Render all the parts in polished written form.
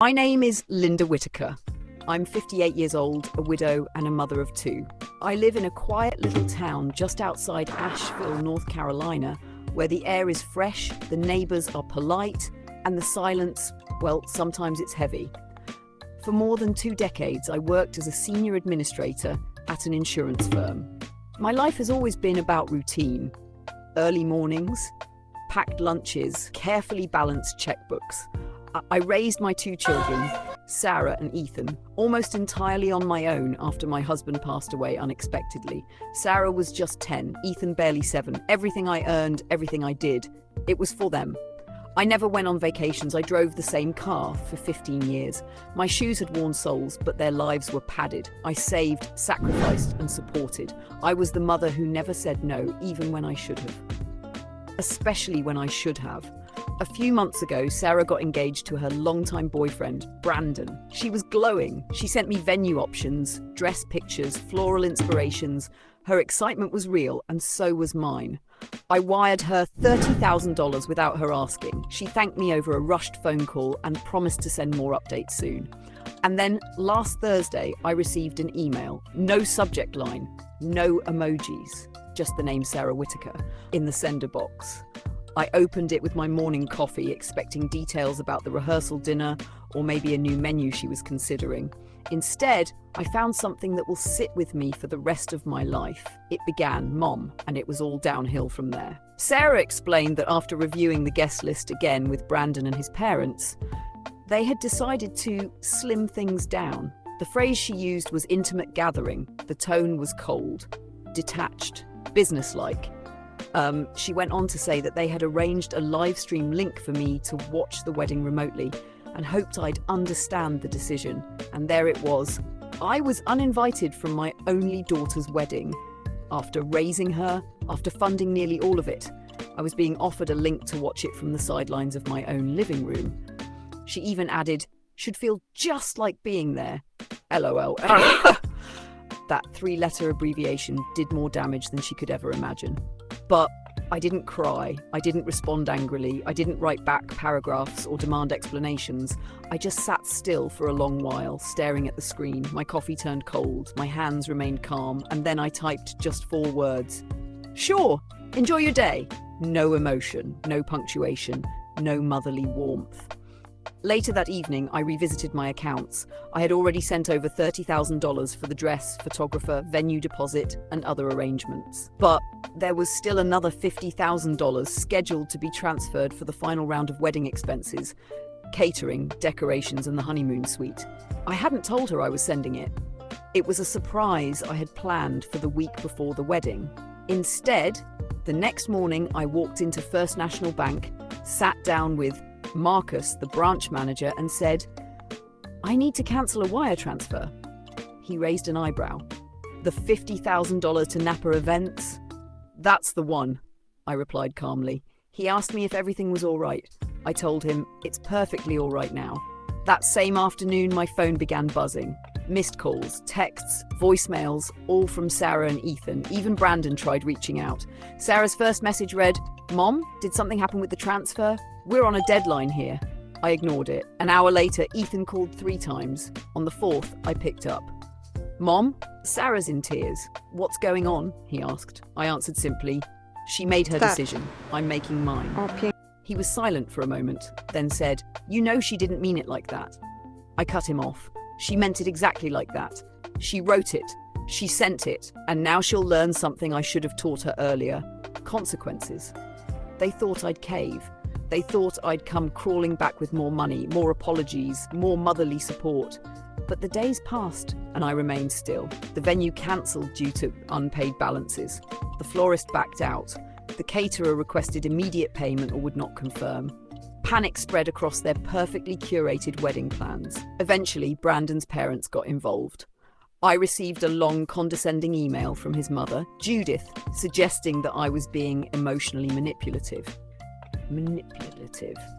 My name is Linda Whitaker. I'm 58 years old, a widow, and a mother of two. I live in a quiet little town just outside Asheville, North Carolina, where the air is fresh, the neighbors are polite, and the silence, well, sometimes it's heavy. For more than 2 decades, I worked as a senior administrator at an insurance firm. My life has always been about routine. Early mornings, packed lunches, carefully balanced checkbooks. I raised my 2 children, Sarah and Ethan, almost entirely on my own after my husband passed away unexpectedly. Sarah was just 10, Ethan barely 7. Everything I earned, everything I did, it was for them. I never went on vacations. I drove the same car for 15 years. My shoes had worn soles, but their lives were padded. I saved, sacrificed, and supported. I was the mother who never said no, even when I should have. Especially when I should have. A few months ago, Sarah got engaged to her longtime boyfriend, Brandon. She was glowing. She sent me venue options, dress pictures, floral inspirations. Her excitement was real, and so was mine. I wired her $30,000 without her asking. She thanked me over a rushed phone call and promised to send more updates soon. And then, last Thursday, I received an email. No subject line, no emojis, just the name Sarah Whitaker in the sender box. I opened it with my morning coffee, expecting details about the rehearsal dinner or maybe a new menu she was considering. Instead, I found something that will sit with me for the rest of my life. It began, Mom, and it was all downhill from there. Sarah explained that after reviewing the guest list again with Brandon and his parents, they had decided to slim things down. The phrase she used was intimate gathering. The tone was cold, detached, businesslike. She went on to say that they had arranged a live stream link for me to watch the wedding remotely and hoped I'd understand the decision. And there it was. I was uninvited from my only daughter's wedding. After raising her, after funding nearly all of it, I was being offered a link to watch it from the sidelines of my own living room. She even added, should feel just like being there. LOL. That 3-letter abbreviation did more damage than she could ever imagine. But I didn't cry, I didn't respond angrily, I didn't write back paragraphs or demand explanations. I just sat still for a long while, staring at the screen. My coffee turned cold, my hands remained calm, and then I typed just 4 words. Sure, enjoy your day. No emotion, no punctuation, no motherly warmth. Later that evening, I revisited my accounts. I had already sent over $30,000 for the dress, photographer, venue deposit, and other arrangements. But there was still another $50,000 scheduled to be transferred for the final round of wedding expenses, catering, decorations, and the honeymoon suite. I hadn't told her I was sending it. It was a surprise I had planned for the week before the wedding. Instead, the next morning, I walked into First National Bank, sat down with Marcus, the branch manager, and said, I need to cancel a wire transfer. He raised an eyebrow. The $50,000 to Napa Events? That's the one, I replied calmly. He asked me if everything was all right. I told him, it's perfectly all right now. That same afternoon, my phone began buzzing. Missed calls, texts, voicemails, all from Sarah and Ethan. Even Brandon tried reaching out. Sarah's first message read, Mom, did something happen with the transfer? We're on a deadline here. I ignored it. An hour later, Ethan called 3 times. On the 4th, I picked up. Mom, Sarah's in tears. What's going on? He asked. I answered simply, she made her decision. I'm making mine. Okay. He was silent for a moment, then said, you know she didn't mean it like that. I cut him off. She meant it exactly like that. She wrote it. She sent it. And now she'll learn something I should have taught her earlier. Consequences. They thought I'd cave. They thought I'd come crawling back with more money, more apologies, more motherly support. But the days passed, and I remained still. The venue cancelled due to unpaid balances. The florist backed out. The caterer requested immediate payment or would not confirm. Panic spread across their perfectly curated wedding plans. Eventually, Brandon's parents got involved. I received a long, condescending email from his mother, Judith, suggesting that I was being emotionally manipulative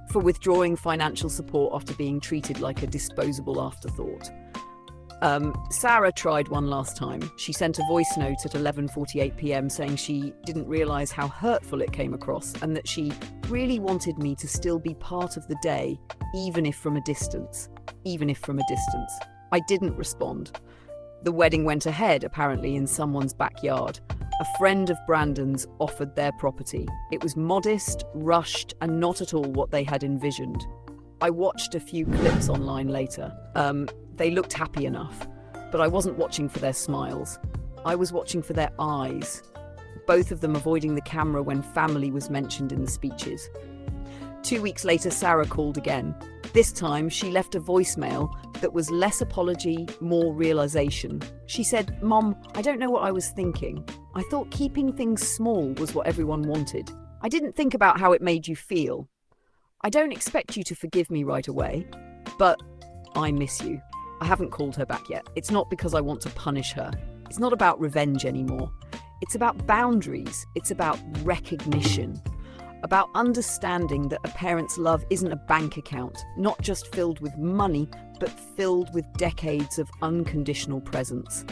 for withdrawing financial support after being treated like a disposable afterthought. Sarah tried one last time. She sent a voice note at 11:48 p.m. saying she didn't realize how hurtful it came across and that she really wanted me to still be part of the day, even if from a distance. even if from a distance. I didn't respond. The wedding went ahead, apparently in someone's backyard. A friend of Brandon's offered their property. It was modest, rushed, and not at all what they had envisioned. I watched a few clips online later. They looked happy enough, but I wasn't watching for their smiles. I was watching for their eyes, both of them avoiding the camera when family was mentioned in the speeches. 2 weeks later, Sarah called again. This time, she left a voicemail that was less apology, more realization. She said, "Mom, I don't know what I was thinking. I thought keeping things small was what everyone wanted. I didn't think about how it made you feel. I don't expect you to forgive me right away, but I miss you." I haven't called her back yet. It's not because I want to punish her. It's not about revenge anymore. It's about boundaries. It's about recognition. About understanding that a parent's love isn't a bank account, not just filled with money, but filled with decades of unconditional presence.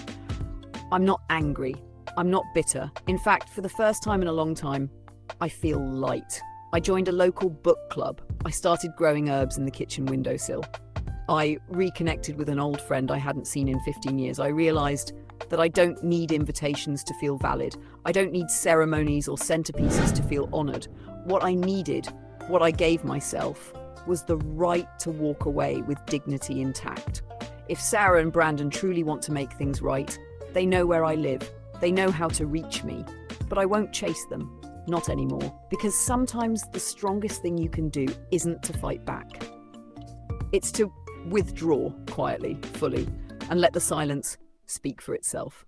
I'm not angry. I'm not bitter. In fact, for the first time in a long time, I feel light. I joined a local book club. I started growing herbs in the kitchen windowsill. I reconnected with an old friend I hadn't seen in 15 years. I realized that I don't need invitations to feel valid. I don't need ceremonies or centerpieces to feel honored. What I needed, what I gave myself, was the right to walk away with dignity intact. If Sarah and Brandon truly want to make things right, they know where I live. They know how to reach me. But I won't chase them. Not anymore. Because sometimes the strongest thing you can do isn't to fight back. It's to withdraw quietly, fully, and let the silence speak for itself.